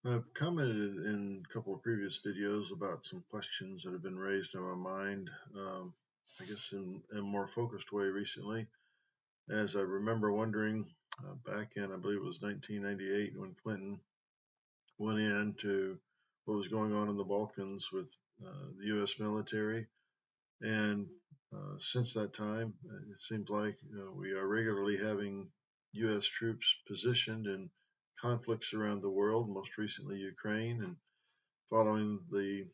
I've commented in a couple of previous videos about some questions that have been raised in my mind, I guess in a more focused way recently, as I remember wondering back in, I believe it was 1998, when Clinton went into what was going on in the Balkans with the U.S. military. And since that time, it seems like we are regularly having U.S. troops positioned in conflicts around the world, most recently Ukraine, and following the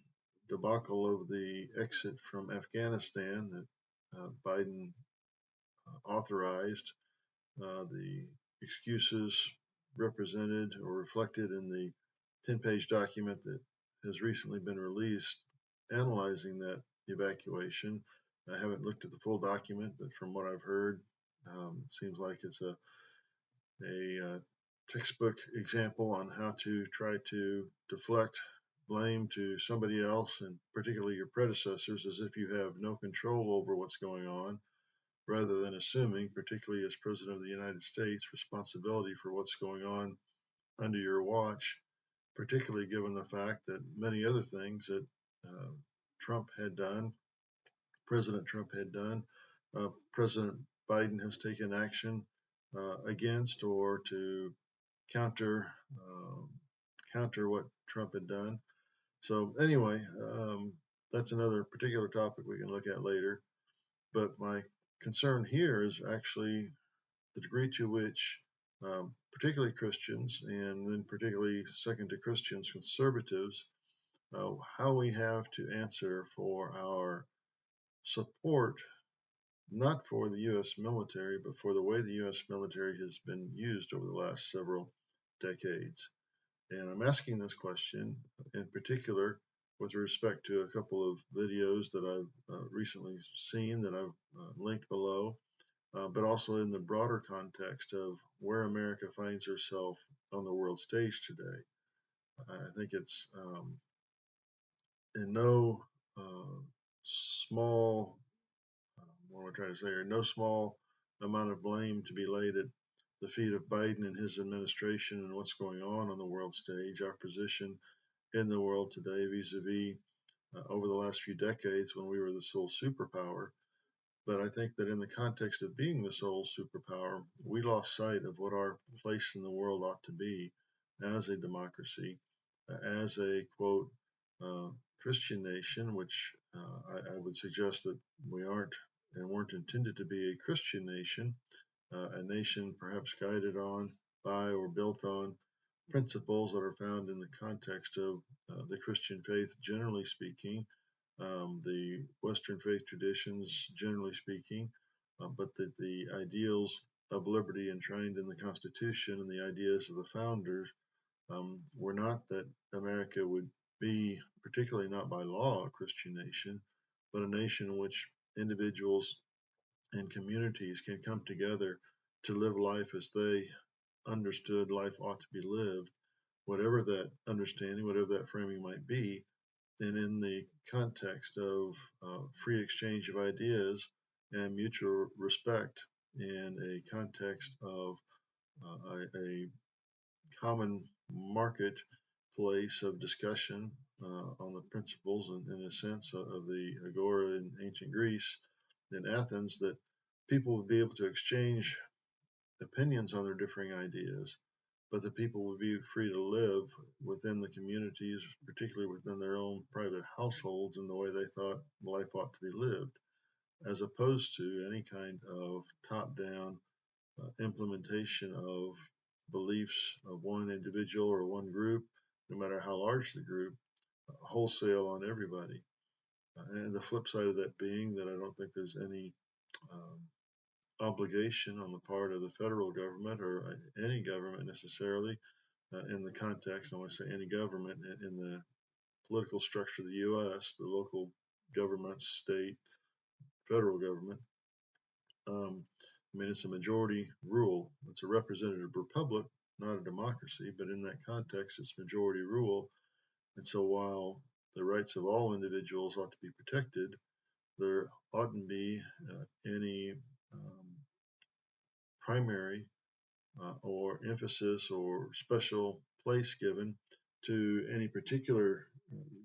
debacle of the exit from Afghanistan that Biden authorized, the excuses represented or reflected in the 10-page document that has recently been released analyzing that evacuation. I haven't looked at the full document, but from what I've heard, it seems like it's a textbook example on how to try to deflect blame to somebody else, and particularly your predecessors, as if you have no control over what's going on, rather than assuming, particularly as President of the United States, responsibility for what's going on under your watch, particularly given the fact that many other things that uh, Trump had done, President Trump had done, President Biden has taken action against or to counter um, counter what Trump had done. So anyway, that's another particular topic we can look at later. But my concern here is actually the degree to which, particularly Christians, and then particularly second to Christians, conservatives, how we have to answer for our support, not for the U.S. military, but for the way the U.S. military has been used over the last several decades. And I'm asking this question in particular with respect to a couple of videos that I've recently seen that I've linked below, but also in the broader context of where America finds herself on the world stage today. I think it's in no uh, small, what am I trying to say here, no small amount of blame to be laid at the feet of Biden and his administration and what's going on the world stage, our position in the world today vis-a-vis over the last few decades when we were the sole superpower. But I think that in the context of being the sole superpower, we lost sight of what our place in the world ought to be as a democracy, as a quote, uh, Christian nation, which I would suggest that we aren't and weren't intended to be a Christian nation, a nation perhaps guided on by or built on principles that are found in the context of the Christian faith, generally speaking, the Western faith traditions, generally speaking, but that the ideals of liberty enshrined in the Constitution and the ideas of the founders were not that America would be, particularly not by law, a Christian nation, but a nation in which individuals and communities can come together to live life as they understood life ought to be lived, whatever that understanding, whatever that framing might be, and in the context of free exchange of ideas and mutual respect, in a context of a common marketplace of discussion on the principles and in a sense of the agora in ancient Greece, in Athens, that people would be able to exchange opinions on their differing ideas, but the people would be free to live within the communities, particularly within their own private households, in the way they thought life ought to be lived, as opposed to any kind of top down implementation of beliefs of one individual or one group, no matter how large the group, wholesale on everybody. And the flip side of that being that I don't think there's any um, obligation on the part of the federal government or any government necessarily in the context, I want to say any government in the political structure of the U.S., the local government, state, federal government. I mean, it's a majority rule. It's a representative republic, not a democracy, but in that context, it's majority rule. And so while the rights of all individuals ought to be protected, there oughtn't be any um, primary or emphasis or special place given to any particular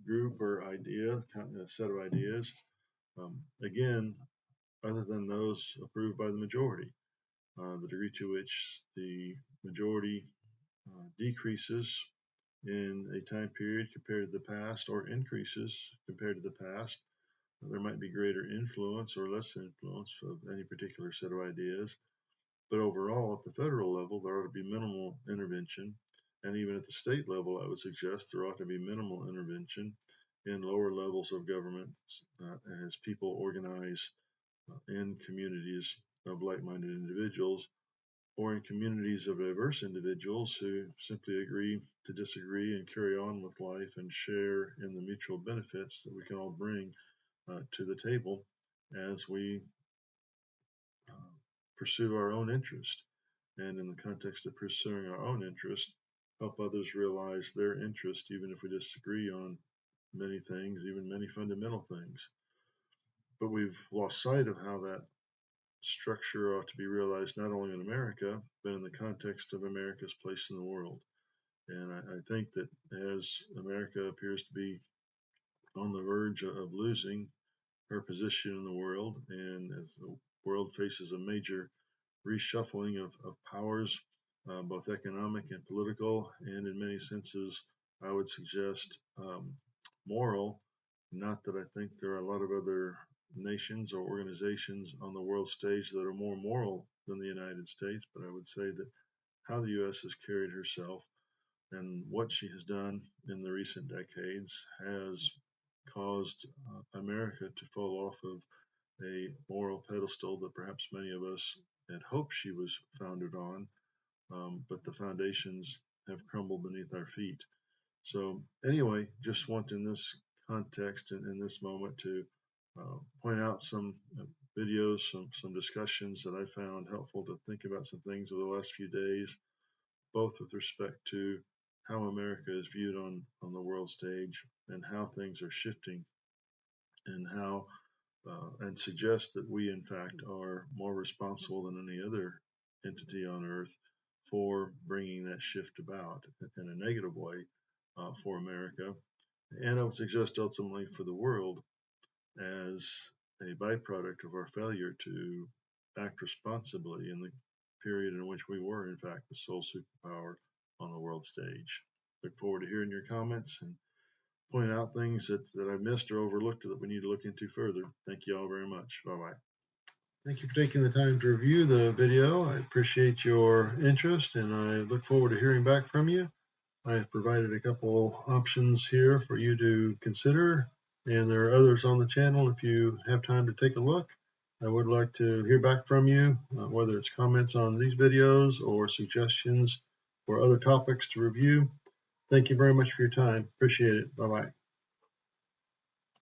group or idea, set of ideas, again, other than those approved by the majority. The degree to which the majority decreases in a time period compared to the past or increases compared to the past, there might be greater influence or less influence of any particular set of ideas. But overall, at the federal level, there ought to be minimal intervention. And even at the state level, I would suggest there ought to be minimal intervention in lower levels of government as people organize in communities of like minded individuals or in communities of diverse individuals who simply agree to disagree and carry on with life and share in the mutual benefits that we can all bring to the table as we uh, pursue our own interest. And in the context of pursuing our own interest, help others realize their interest, even if we disagree on many things, even many fundamental things. But we've lost sight of how that structure ought to be realized not only in America, but in the context of America's place in the world. And I think that as America appears to be on the verge of losing her position in the world, and as the world faces a major reshuffling of powers, both economic and political, and in many senses, I would suggest moral. Not that I think there are a lot of other nations or organizations on the world stage that are more moral than the United States, but I would say that how the U.S. has carried herself and what she has done in the recent decades has caused America to fall off of a moral pedestal that perhaps many of us had hoped she was founded on, but the foundations have crumbled beneath our feet. So, anyway, just want in this context and in this moment to point out some videos, some discussions that I found helpful to think about some things over the last few days, both with respect to how America is viewed on the world stage and how things are shifting and how and suggest that we, in fact, are more responsible than any other entity on earth for bringing that shift about in a negative way for America. And I would suggest ultimately for the world as a byproduct of our failure to act responsibly in the period in which we were, in fact, the sole superpower on the world stage. Look forward to hearing your comments and point out things that I missed or overlooked that we need to look into further. Thank you all very much. Bye bye. Thank you for taking the time to review the video. I appreciate your interest and I look forward to hearing back from you. I have provided a couple options here for you to consider, and there are others on the channel if you have time to take a look. I would like to hear back from you, whether it's comments on these videos or suggestions for other topics to review. Thank you very much for your time. Appreciate it. Bye bye.